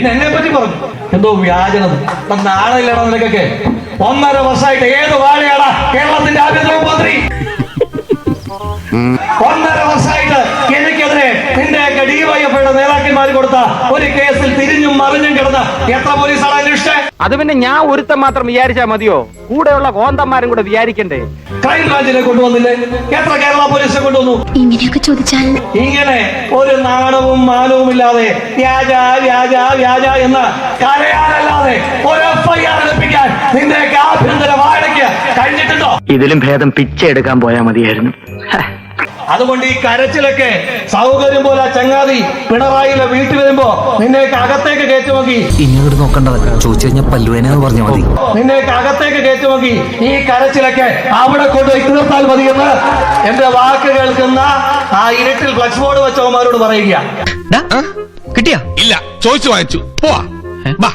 പിന്നെ എന്നെ പറ്റി പറഞ്ഞു എന്തോ വ്യാജനം. നാളെയില്ലടാ നിനക്കൊക്കെ. 1.5 വർഷമായിട്ട് ഏത് വാഴയാടാ കേരളത്തിന്റെ ആഭ്യന്തര മന്ത്രി? 1.5 വർഷമായിട്ട് എനിക്കെതിരെ നിന്റെയൊക്കെ ഡിവൈഎഫ്ഐയുടെ നേതാക്കന്മാർ കൊടുത്ത ഒരു കേസിൽ തിരിഞ്ഞും മറിഞ്ഞും കിടന്ന എത്ര പോലീസാണ് അന്വേഷിച്ചത്? അത് പിന്നെ ഞാൻ ഒരുത്തം മാത്രം വിചാരിച്ചാ മതിയോ? കൂടെയുള്ള കോന്തന്മാരും കൂടെ വിചാരിക്കണ്ടേ? ക്രൈംബ്രാഞ്ചിനെ കൊണ്ടുവന്നില്ലേ? എത്ര കേരള പോലീസിനെ കൊണ്ടുവന്നു? ഇങ്ങനെയൊക്കെ ചോദിച്ചാൽ ഇങ്ങനെ ഒരു നാണവും മാനവും ഇല്ലാതെ വ്യാജ വ്യാജ വ്യാജ എന്ന് കരയാനല്ലാതെ ഒരു FIR എടുപ്പിക്കാൻ നിന്റെയൊക്കെ ആഭ്യന്തര വാഴയ്ക്ക് കഴിഞ്ഞിട്ടുണ്ടോ? ഇതിലും ഭേദം പിച്ചെ എടുക്കാൻ പോയാ മതിയായിരുന്നു. അതുകൊണ്ട് ഈ കരച്ചിലൊക്കെ സൗകര്യം പോലെ ചങ്ങാതി പിണറായിലെ വീട്ടിൽ വരുമ്പോ നിന്നെയൊക്കെ അകത്തേക്ക് കയറ്റി നോക്കി. ഇനി ഇവിടെ നോക്കണ്ടതല്ല, ചോദിച്ചു കഴിഞ്ഞാൽ പല്ലുവേനെന്ന് പറഞ്ഞാൽ മതി. നിന്നെയൊക്കെ അകത്തേക്ക് കയറ്റി നോക്കി ഈ കരച്ചിലൊക്കെ അവിടെ കൊണ്ടുപോയി തീർത്താൽ മതിയെന്ന് എന്റെ വാക്ക് കേൾക്കുന്ന ആ ഇരുട്ടിൽ ഫ്ലക്സ് ബോർഡ് വെച്ചവന്മാരോട് പറയുക. കിട്ടിയാ? ഇല്ല, ചോദിച്ചു വാങ്ങിച്ചു. പോവാ.